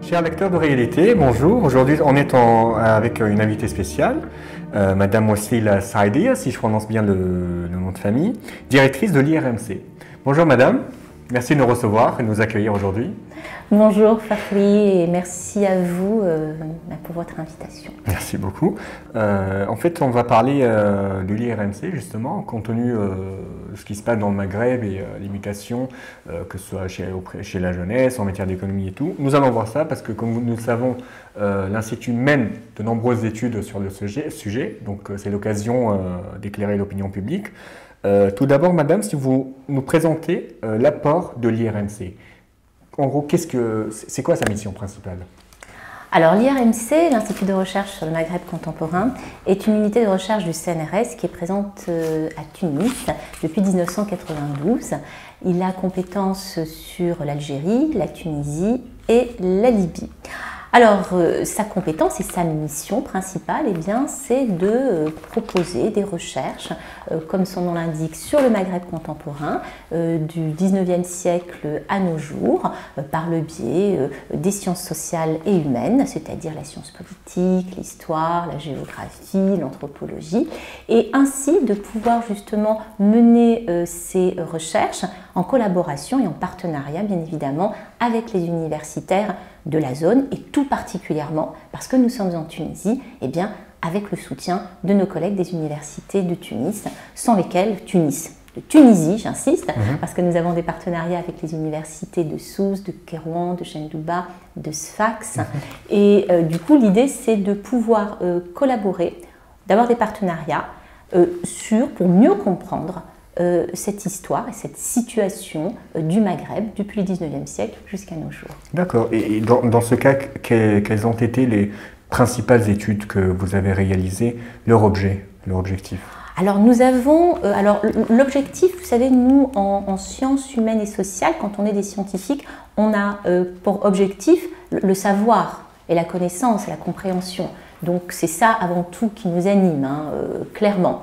Chers lecteurs de réalité, bonjour. Aujourd'hui, on est avec une invitée spéciale, Madame Wassila Saïdia, si je prononce bien le nom de famille, directrice de l'IRMC. Bonjour Madame, merci de nous recevoir et de nous accueillir aujourd'hui. Bonjour Fakhri et merci à vous pour votre invitation. Merci beaucoup. En fait, on va parler de l'IRMC justement, compte tenu de ce qui se passe dans le Maghreb et l'imitation, que ce soit chez la jeunesse, en matière d'économie et tout. Nous allons voir ça parce que, comme nous le savons, l'Institut mène de nombreuses études sur le sujet, donc c'est l'occasion d'éclairer l'opinion publique. Tout d'abord, Madame, si vous nous présentez l'apport de l'IRMC. En gros, c'est quoi sa mission principale? Alors l'IRMC, l'Institut de recherche sur le Maghreb contemporain, est une unité de recherche du CNRS qui est présente à Tunis depuis 1992. Il a compétence sur l'Algérie, la Tunisie et la Libye. Alors, sa compétence et sa mission principale, eh bien, c'est de proposer des recherches, comme son nom l'indique, sur le Maghreb contemporain, du 19e siècle à nos jours, par le biais des sciences sociales et humaines, c'est-à-dire la science politique, l'histoire, la géographie, l'anthropologie, et ainsi de pouvoir justement mener ces recherches en collaboration et en partenariat, bien évidemment, avec les universitaires de la zone et tout particulièrement, parce que nous sommes en Tunisie, eh bien, avec le soutien de nos collègues des universités de Tunis, sans lesquels de Tunisie, j'insiste, parce que nous avons des partenariats avec les universités de Sousse, de Kérouan, de Chendouba, de Sfax. Et du coup, l'idée, c'est de pouvoir collaborer, d'avoir des partenariats pour mieux comprendre cette histoire et cette situation du Maghreb depuis le 19e siècle jusqu'à nos jours. D'accord. Et dans ce cas, quelles ont été les principales études que vous avez réalisées, leur objectif? Alors nous avons, l'objectif, vous savez, nous en sciences humaines et sociales, quand on est des scientifiques, on a pour objectif le savoir et la connaissance et la compréhension. Donc c'est ça avant tout qui nous anime, clairement.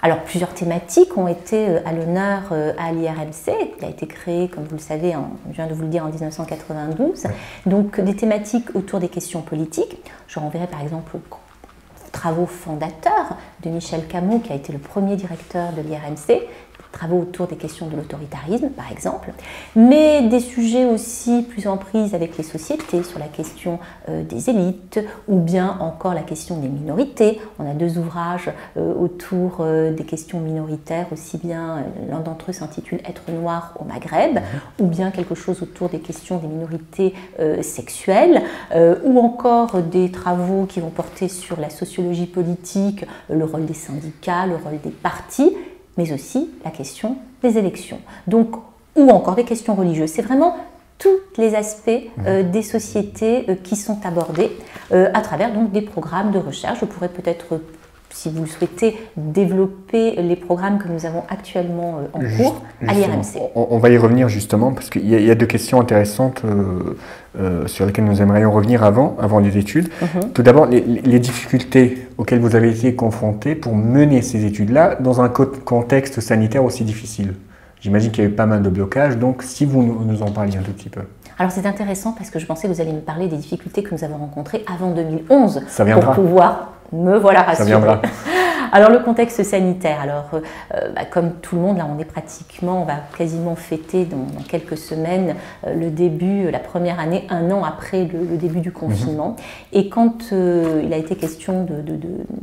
Alors, plusieurs thématiques ont été à l'honneur à l'IRMC. Il a été créé, comme vous le savez, je viens de vous le dire, en 1992. Donc, des thématiques autour des questions politiques. Je renverrai par exemple aux travaux fondateurs de Michel Camot, qui a été le premier directeur de l'IRMC. Travaux autour des questions de l'autoritarisme, par exemple, mais des sujets aussi plus en prise avec les sociétés, sur la question des élites, ou bien encore la question des minorités. On a deux ouvrages autour des questions minoritaires, aussi bien l'un d'entre eux s'intitule « Être noir au Maghreb », ou bien quelque chose autour des questions des minorités sexuelles, ou encore des travaux qui vont porter sur la sociologie politique, le rôle des syndicats, le rôle des partis, mais aussi la question des élections, donc, ou encore des questions religieuses. C'est vraiment tous les aspects des sociétés qui sont abordés à travers donc, des programmes de recherche. Je pourrais peut-être, si vous le souhaitez, développer les programmes que nous avons actuellement en cours à l'IRMC. On va y revenir justement, parce qu'il y a deux questions intéressantes sur lesquelles nous aimerions revenir avant les études. Tout d'abord, les difficultés auxquelles vous avez été confrontés pour mener ces études-là dans un contexte sanitaire aussi difficile. J'imagine qu'il y a eu pas mal de blocages, donc si vous nous en parliez un tout petit peu. Alors c'est intéressant parce que je pensais que vous alliez me parler des difficultés que nous avons rencontrées avant 2011 Ça viendra. Pour pouvoir me voilà rassurée. Ça viendra. Alors le contexte sanitaire, comme tout le monde, là on va quasiment fêter dans quelques semaines le début, la première année, un an après le début du confinement. Et quand il a été question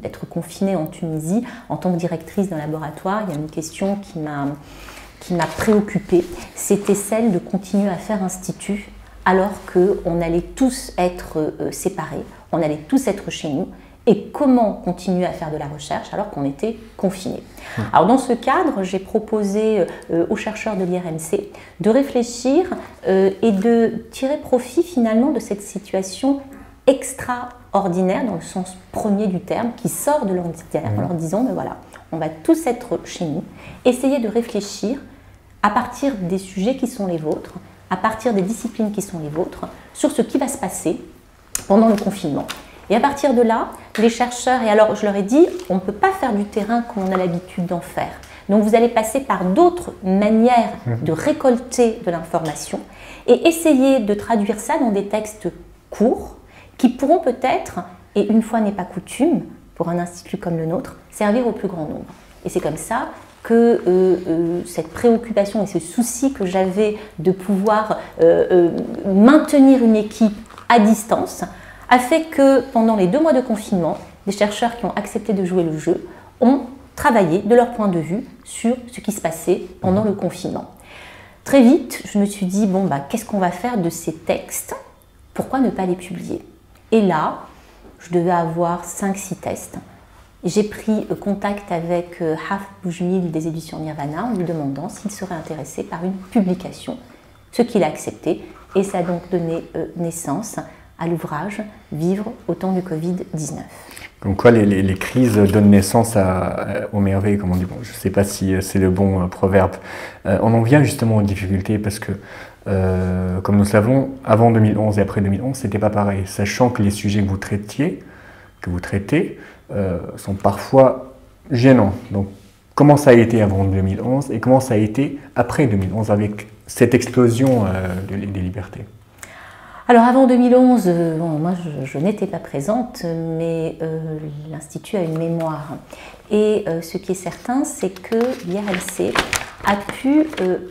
d'être confinée en Tunisie, en tant que directrice d'un laboratoire, il y a une question qui m'a préoccupée, c'était celle de continuer à faire institut alors qu'on allait tous être séparés, on allait tous être chez nous. Et comment continuer à faire de la recherche alors qu'on était confinés. Alors dans ce cadre, j'ai proposé aux chercheurs de l'IRMC de réfléchir et de tirer profit finalement de cette situation extraordinaire dans le sens premier du terme, qui sort de l'ordinaire en leur disant, ben voilà, on va tous être chez nous, essayer de réfléchir à partir des sujets qui sont les vôtres, à partir des disciplines qui sont les vôtres, sur ce qui va se passer pendant le confinement. Et à partir de là, les chercheurs, et alors je leur ai dit, on ne peut pas faire du terrain comme on a l'habitude d'en faire. Donc vous allez passer par d'autres manières de récolter de l'information et essayer de traduire ça dans des textes courts qui pourront peut-être, et une fois n'est pas coutume, pour un institut comme le nôtre, servir au plus grand nombre. Et c'est comme ça que cette préoccupation et ce souci que j'avais de pouvoir maintenir une équipe à distance a fait que pendant les 2 mois de confinement, des chercheurs qui ont accepté de jouer le jeu ont travaillé de leur point de vue sur ce qui se passait pendant le confinement. Très vite, je me suis dit, bon, qu'est-ce qu'on va faire de ces textes? Pourquoi ne pas les publier? Et là, je devais avoir 5-6 tests. J'ai pris contact avec Hafez Boujmil des éditions Nirvana en lui demandant s'il serait intéressé par une publication, ce qu'il a accepté, et ça a donc donné naissance à l'ouvrage « Vivre au temps du Covid-19 ». Comme quoi les crises donnent naissance aux merveilles, comme on dit. Bon, je ne sais pas si c'est le bon proverbe. On en vient justement aux difficultés parce que, comme nous le savons, avant 2011 et après 2011, ce n'était pas pareil. Sachant que les sujets que vous traitez, sont parfois gênants. Donc, comment ça a été avant 2011 et comment ça a été après 2011 avec cette explosion des libertés? Alors avant 2011, moi je n'étais pas présente, mais l'Institut a une mémoire. Et ce qui est certain, c'est que l'IRMC a pu,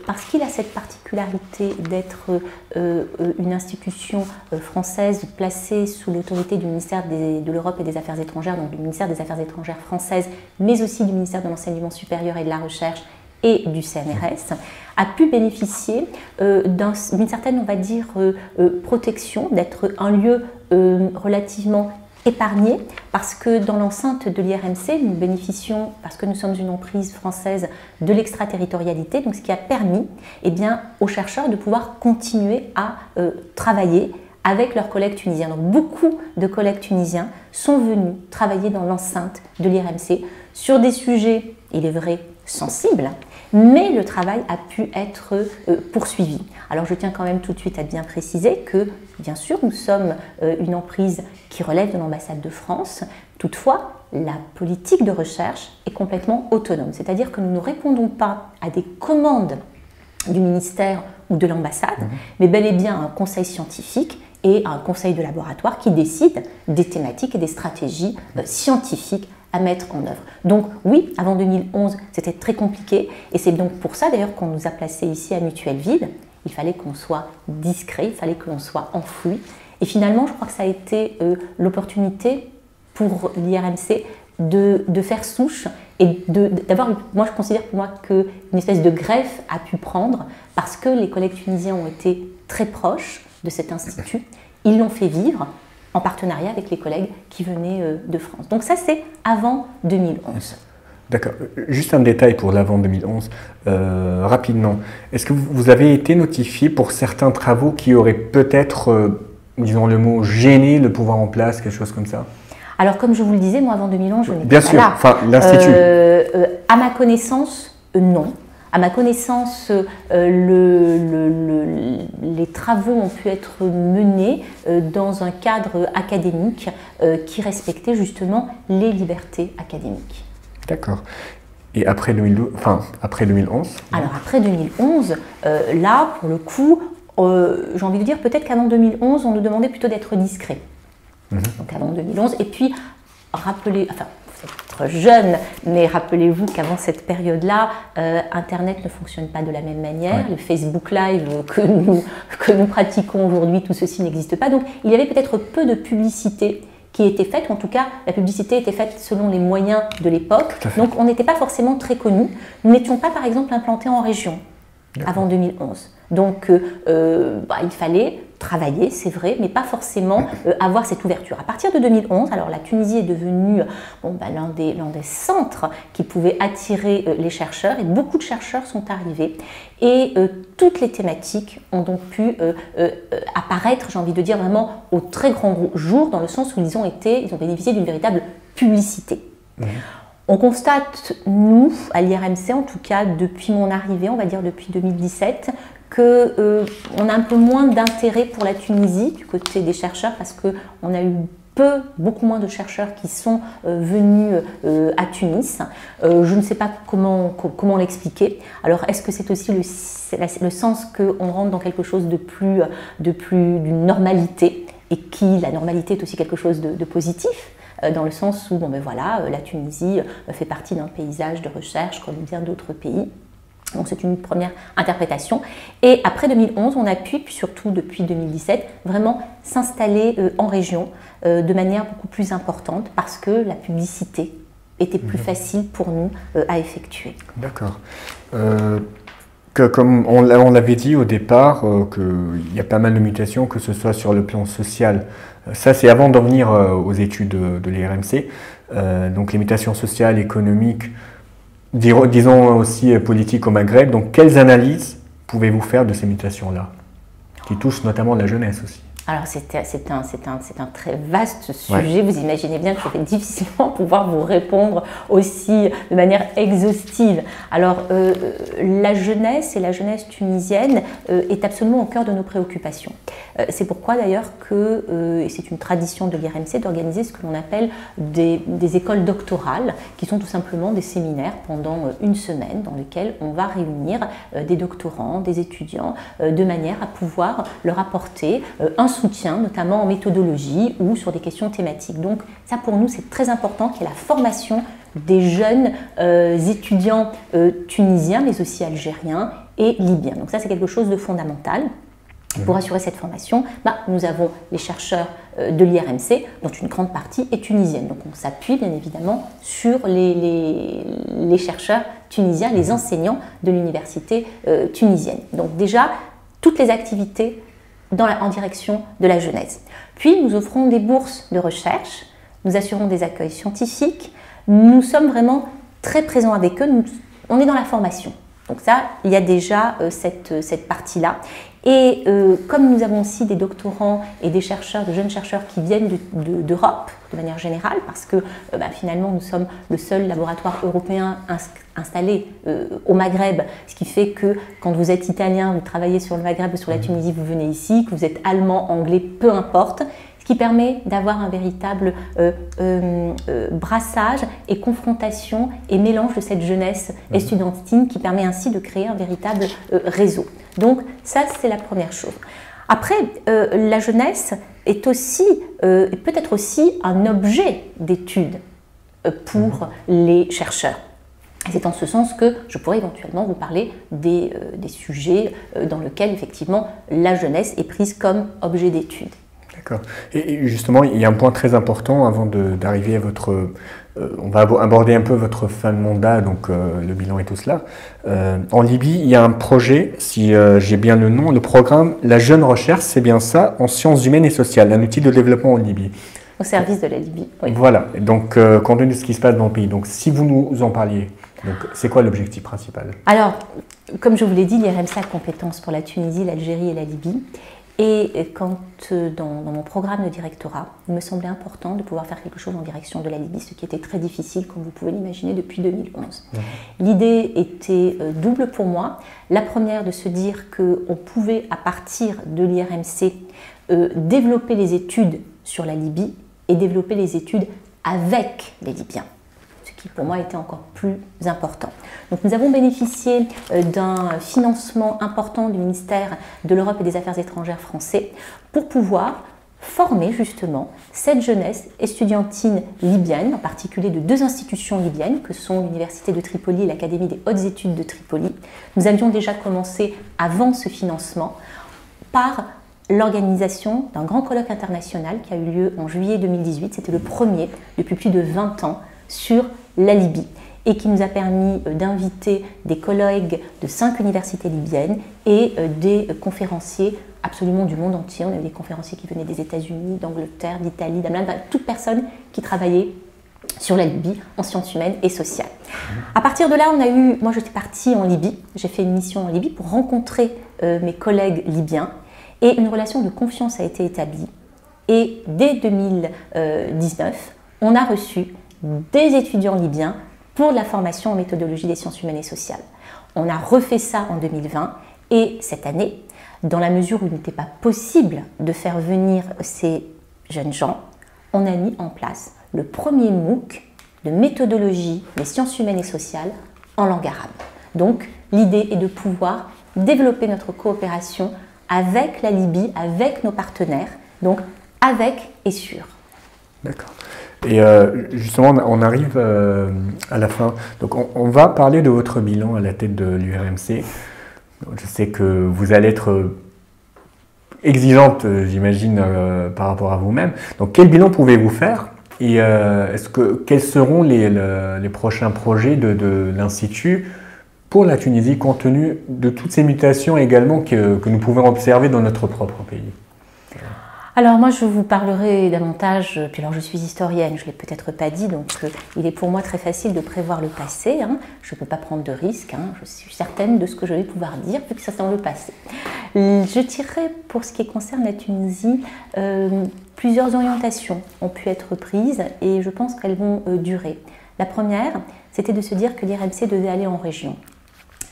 parce qu'il a cette particularité d'être une institution française placée sous l'autorité du ministère de l'Europe et des Affaires étrangères, donc du ministère des Affaires étrangères françaises, mais aussi du ministère de l'Enseignement supérieur et de la Recherche et du CNRS, a pu bénéficier d'une certaine, on va dire, protection, d'être un lieu relativement épargné, parce que dans l'enceinte de l'IRMC, nous bénéficions, parce que nous sommes une emprise française, de l'extraterritorialité, donc ce qui a permis aux chercheurs de pouvoir continuer à travailler avec leurs collègues tunisiens. Donc beaucoup de collègues tunisiens sont venus travailler dans l'enceinte de l'IRMC sur des sujets, il est vrai, sensibles, mais le travail a pu être poursuivi. Alors je tiens quand même tout de suite à bien préciser que, bien sûr, nous sommes une emprise qui relève de l'ambassade de France. Toutefois, la politique de recherche est complètement autonome, c'est-à-dire que nous ne répondons pas à des commandes du ministère ou de l'ambassade, mais bel et bien à un conseil scientifique et à un conseil de laboratoire qui décide des thématiques et des stratégies scientifiques à mettre en œuvre. Donc oui, avant 2011, c'était très compliqué, et c'est donc pour ça d'ailleurs qu'on nous a placés ici à Mutuelle Ville. Il fallait qu'on soit discret, il fallait que l'on soit enfoui, et finalement je crois que ça a été l'opportunité pour l'IRMC de faire souche et d'avoir, moi je considère pour moi qu'une espèce de greffe a pu prendre, parce que les collègues tunisiens ont été très proches de cet institut, ils l'ont fait vivre en partenariat avec les collègues qui venaient de France. Donc ça, c'est avant 2011. D'accord. Juste un détail pour l'avant 2011, rapidement. Est-ce que vous avez été notifié pour certains travaux qui auraient peut-être, disons le mot, gêné le pouvoir en place, quelque chose comme ça? Alors, comme je vous le disais, moi, avant 2011, je n'étais Bien pas sûr, là. enfin, l'Institut. À ma connaissance, non. À ma connaissance, les travaux ont pu être menés dans un cadre académique qui respectait justement les libertés académiques. D'accord. Et après 2012, après 2011? Alors après 2011, là, pour le coup, j'ai envie de dire peut-être qu'avant 2011, on nous demandait plutôt d'être discret. Donc avant 2011, et puis rappelez, enfin, vous êtes jeune, mais rappelez-vous qu'avant cette période-là, Internet ne fonctionne pas de la même manière. Le Facebook Live que nous pratiquons aujourd'hui, tout ceci n'existe pas. Donc il y avait peut-être peu de publicité qui était faite, ou en tout cas la publicité était faite selon les moyens de l'époque. Donc on n'était pas forcément très connus. Nous n'étions pas par exemple implantés en région avant 2011. Donc il fallait travailler, c'est vrai, mais pas forcément avoir cette ouverture. À partir de 2011, alors la Tunisie est devenue l'un des centres qui pouvait attirer les chercheurs, et beaucoup de chercheurs sont arrivés, et toutes les thématiques ont donc pu apparaître, j'ai envie de dire vraiment au très grand jour, dans le sens où ils ont bénéficié d'une véritable publicité. On constate, nous, à l'IRMC, en tout cas depuis mon arrivée, on va dire depuis 2017, qu'on a un peu moins d'intérêt pour la Tunisie du côté des chercheurs, parce qu'on a eu beaucoup moins de chercheurs qui sont venus à Tunis. Je ne sais pas comment l'expliquer. Alors, est-ce que c'est aussi le sens qu'on rentre dans quelque chose d'une normalité? et qui, la normalité est aussi quelque chose de positif, dans le sens où la Tunisie fait partie d'un paysage de recherche comme bien d'autres pays. Donc c'est une première interprétation. Et après 2011, on a pu, puis surtout depuis 2017, vraiment s'installer en région de manière beaucoup plus importante parce que la publicité était plus facile pour nous à effectuer. D'accord. Comme on l'avait dit au départ, qu'il y a pas mal de mutations, que ce soit sur le plan social. Ça, c'est avant d'en venir aux études de l'IRMC. Donc les mutations sociales, économiques, disons aussi politiques au Maghreb. Donc quelles analyses pouvez-vous faire de ces mutations-là, qui touchent notamment la jeunesse aussi? Alors c'est un très vaste sujet, vous imaginez bien que je vais difficilement pouvoir vous répondre aussi de manière exhaustive. Alors la jeunesse et la jeunesse tunisienne est absolument au cœur de nos préoccupations. C'est pourquoi d'ailleurs et c'est une tradition de l'IRMC d'organiser ce que l'on appelle des écoles doctorales, qui sont tout simplement des séminaires pendant une semaine dans lesquels on va réunir des doctorants, des étudiants, de manière à pouvoir leur apporter un soutien, notamment en méthodologie ou sur des questions thématiques. Donc ça pour nous c'est très important qu'il y ait la formation des jeunes étudiants tunisiens mais aussi algériens et libyens. Donc ça c'est quelque chose de fondamental. Pour assurer cette formation, nous avons les chercheurs de l'IRMC, dont une grande partie est tunisienne. Donc on s'appuie bien évidemment sur les chercheurs tunisiens, les enseignants de l'université tunisienne. Donc déjà, toutes les activités en direction de la jeunesse. Puis nous offrons des bourses de recherche, nous assurons des accueils scientifiques, nous sommes vraiment très présents avec eux, on est dans la formation. Donc ça, il y a déjà cette partie-là. Et comme nous avons aussi des doctorants et des chercheurs, de jeunes chercheurs qui viennent d'Europe de manière générale, parce que finalement nous sommes le seul laboratoire européen installé au Maghreb, ce qui fait que quand vous êtes italien, vous travaillez sur le Maghreb ou sur la Tunisie, vous venez ici, que vous êtes allemand, anglais, peu importe, ce qui permet d'avoir un véritable brassage et confrontation et mélange de cette jeunesse estudiantine qui permet ainsi de créer un véritable réseau. Donc ça, c'est la première chose. Après, la jeunesse est aussi, peut-être aussi un objet d'étude pour les chercheurs. C'est en ce sens que je pourrais éventuellement vous parler des sujets dans lesquels effectivement la jeunesse est prise comme objet d'étude. D'accord. Et justement, il y a un point très important avant d'arriver à votre... on va aborder un peu votre fin de mandat, donc le bilan et tout cela. En Libye, il y a un projet, si j'ai bien le nom, le programme La Jeune Recherche, c'est bien ça, en sciences humaines et sociales, un outil de développement en Libye. Au service de la Libye, oui. Voilà, donc compte tenu de ce qui se passe dans le pays, donc si vous nous en parliez, c'est quoi l'objectif principal? Alors, comme je vous l'ai dit, l'IRMC a compétence pour la Tunisie, l'Algérie et la Libye. Et quand dans mon programme de directorat, il me semblait important de pouvoir faire quelque chose en direction de la Libye, ce qui était très difficile, comme vous pouvez l'imaginer, depuis 2011. L'idée était double pour moi. La première, de se dire qu'on pouvait, à partir de l'IRMC, développer les études sur la Libye et développer les études avec les Libyens, ce qui pour moi était encore plus important. Donc nous avons bénéficié d'un financement important du ministère de l'Europe et des Affaires étrangères français pour pouvoir former justement cette jeunesse estudiantine libyenne, en particulier de deux institutions libyennes que sont l'Université de Tripoli et l'Académie des hautes études de Tripoli. Nous avions déjà commencé avant ce financement par l'organisation d'un grand colloque international qui a eu lieu en juillet 2018. C'était le premier depuis plus de 20 ans sur la Libye et qui nous a permis d'inviter des collègues de 5 universités libyennes et des conférenciers absolument du monde entier. On avait des conférenciers qui venaient des États-Unis, d'Angleterre, d'Italie, d'Allemagne, toute personne qui travaillait sur la Libye en sciences humaines et sociales. À partir de là, moi j'étais partie en Libye, j'ai fait une mission en Libye pour rencontrer mes collègues libyens et une relation de confiance a été établie. Et dès 2019, on a reçu des étudiants libyens pour la formation en méthodologie des sciences humaines et sociales. On a refait ça en 2020 et cette année, dans la mesure où il n'était pas possible de faire venir ces jeunes gens, on a mis en place le premier MOOC de méthodologie des sciences humaines et sociales en langue arabe. Donc l'idée est de pouvoir développer notre coopération avec la Libye, avec nos partenaires, donc avec et sur. D'accord. Et justement, on arrive à la fin. Donc, on va parler de votre bilan à la tête de l'URMC. Je sais que vous allez être exigeante, j'imagine, par rapport à vous-même. Donc, quel bilan pouvez-vous faire? Et quels seront les prochains projets de l'Institut pour la Tunisie, compte tenu de toutes ces mutations également que nous pouvons observer dans notre propre pays? Alors moi je vous parlerai davantage, puis alors je suis historienne, je ne l'ai peut-être pas dit, donc il est pour moi très facile de prévoir le passé, hein. Je ne peux pas prendre de risques, hein. Je suis certaine de ce que je vais pouvoir dire, vu que ça c'est dans le passé. Je tirerai, pour ce qui concerne la Tunisie, plusieurs orientations ont pu être prises et je pense qu'elles vont durer. La première, c'était de se dire que l'IRMC devait aller en région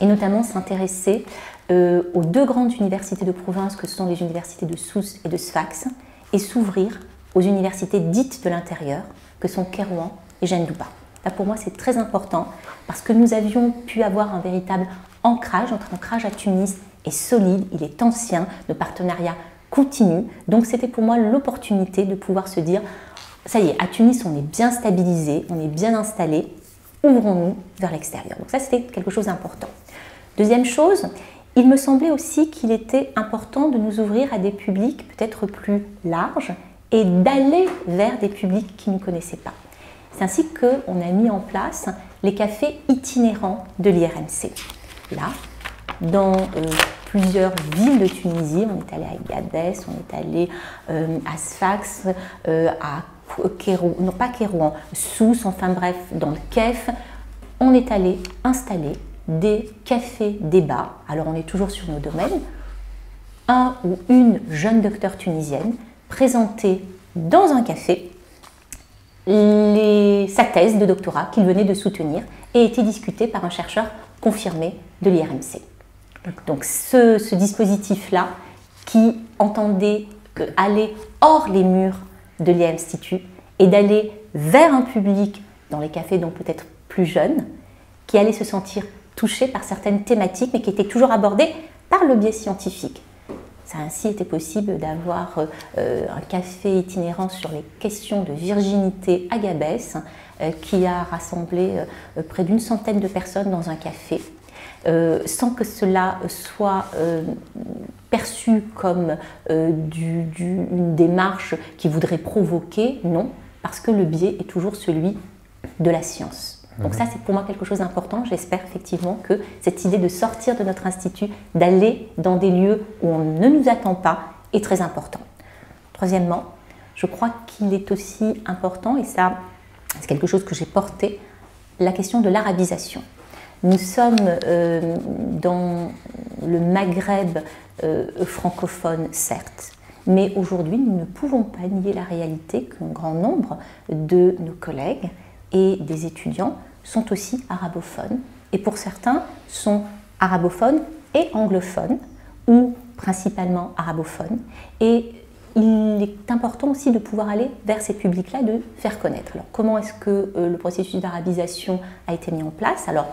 et notamment s'intéresser aux deux grandes universités de province que sont les universités de Sousse et de Sfax et s'ouvrir aux universités dites de l'intérieur que sont Kérouan et Jendouba. Là pour moi c'est très important parce que nous avions pu avoir un véritable ancrage, notre ancrage à Tunis est solide, il est ancien, nos partenariats continuent, donc c'était pour moi l'opportunité de pouvoir se dire ça y est, à Tunis on est bien stabilisé, on est bien installé, ouvrons-nous vers l'extérieur. Donc ça c'était quelque chose d'important. Deuxième chose, il me semblait aussi qu'il était important de nous ouvrir à des publics peut-être plus larges et d'aller vers des publics qui ne nous connaissaient pas. C'est ainsi qu'on a mis en place les cafés itinérants de l'IRMC. Là, dans plusieurs villes de Tunisie, on est allé à Agadez, on est allé à Sfax, à Kérouan, non pas Kérouan, Sousse, enfin bref, dans le Kef, on est allé installer des cafés débats. Alors on est toujours sur nos domaines. Un ou une jeune docteure tunisienne présentait dans un café sa thèse de doctorat qu'il venait de soutenir et était discutée par un chercheur confirmé de l'IRMC. Donc ce dispositif-là qui entendait aller hors les murs de l'IRMC et d'aller vers un public dans les cafés donc peut-être plus jeunes qui allait se sentir touché par certaines thématiques, mais qui étaient toujours abordées par le biais scientifique. Ça a ainsi été possible d'avoir un café itinérant sur les questions de virginité à Gabès, qui a rassemblé près d'une centaine de personnes dans un café, sans que cela soit perçu comme une démarche qui voudrait provoquer, non, parce que le biais est toujours celui de la science. Donc ça, c'est pour moi quelque chose d'important. J'espère effectivement que cette idée de sortir de notre institut, d'aller dans des lieux où on ne nous attend pas, est très important. Troisièmement, je crois qu'il est aussi important, et ça, c'est quelque chose que j'ai porté, la question de l'arabisation. Nous sommes dans le Maghreb francophone, certes, mais aujourd'hui, nous ne pouvons pas nier la réalité qu'un grand nombre de nos collègues et des étudiants sont aussi arabophones, et pour certains sont arabophones et anglophones, ou principalement arabophones, et il est important aussi de pouvoir aller vers ces publics-là, de faire connaître. Alors comment est-ce que le processus d'arabisation a été mis en place? Alors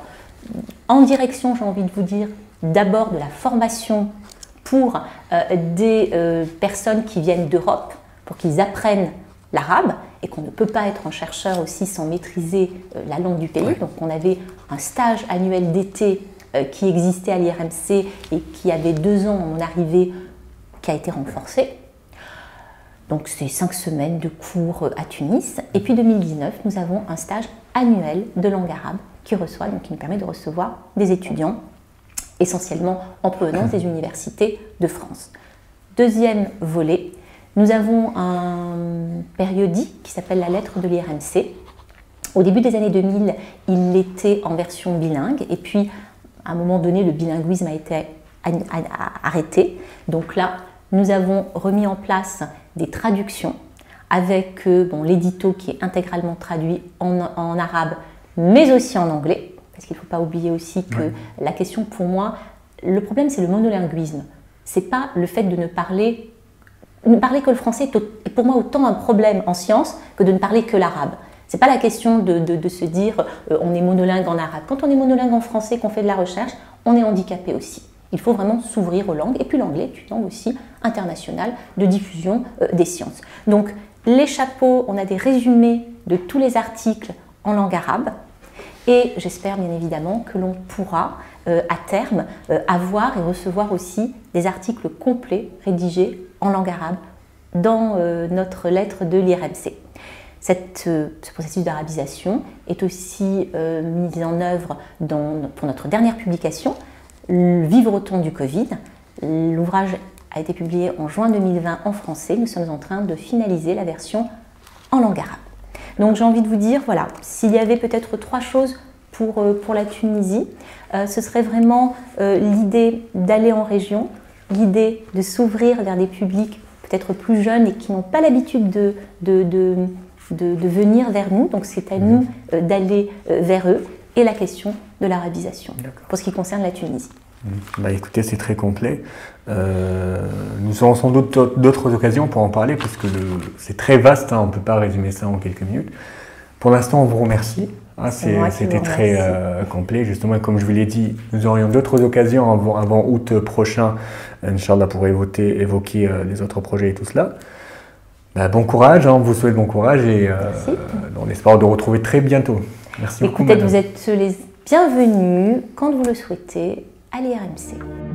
en direction, j'ai envie de vous dire, d'abord de la formation pour des personnes qui viennent d'Europe, pour qu'ils apprennent l'arabe, et qu'on ne peut pas être un chercheur aussi sans maîtriser la langue du pays. Oui. Donc on avait un stage annuel d'été qui existait à l'IRMC et qui avait 2 ans à mon arrivée, qui a été renforcé. Donc c'est 5 semaines de cours à Tunis. Et puis 2019, nous avons un stage annuel de langue arabe qui nous permet de recevoir des étudiants, essentiellement en provenance des universités de France. Deuxième volet, nous avons un périodique qui s'appelle La Lettre de l'IRMC. Au début des années 2000, il était en version bilingue et puis à un moment donné, le bilinguisme a été arrêté. Donc là, nous avons remis en place des traductions avec l'édito qui est intégralement traduit en arabe, mais aussi en anglais, parce qu'il ne faut pas oublier aussi que la question pour moi, le problème c'est le monolinguisme. Ce n'est pas le fait de ne parler que le français est pour moi autant un problème en sciences que de ne parler que l'arabe. Ce n'est pas la question de se dire on est monolingue en arabe. Quand on est monolingue en français, qu'on fait de la recherche, on est handicapé aussi. Il faut vraiment s'ouvrir aux langues. Et puis l'anglais est une langue aussi internationale de diffusion des sciences. Donc les chapeaux, on a des résumés de tous les articles en langue arabe. Et j'espère bien évidemment que l'on pourra à terme avoir et recevoir aussi des articles complets rédigés en langue arabe dans notre lettre de l'IRMC. Ce processus d'arabisation est aussi mis en œuvre pour notre dernière publication, Vivre au temps du Covid. L'ouvrage a été publié en juin 2020 en français. Nous sommes en train de finaliser la version en langue arabe. Donc j'ai envie de vous dire, voilà, s'il y avait peut-être 3 choses pour la Tunisie, ce serait vraiment l'idée d'aller en région, l'idée de s'ouvrir vers des publics peut-être plus jeunes et qui n'ont pas l'habitude de venir vers nous, donc c'est à nous d'aller vers eux, et la question de l'arabisation, pour ce qui concerne la Tunisie. Bah écoutez, c'est très complet. Nous aurons sans doute d'autres occasions pour en parler, parce que c'est très vaste, hein, on ne peut pas résumer ça en quelques minutes. Pour l'instant, on vous remercie. C'était très complet, justement, et comme je vous l'ai dit, nous aurions d'autres occasions avant août prochain, Inch'Allah, pour évoquer les autres projets et tout cela. Bah, bon courage, hein, on vous souhaite bon courage et on espère de retrouver très bientôt. Merci beaucoup. Écoutez, vous êtes les bienvenus quand vous le souhaitez à l'IRMC.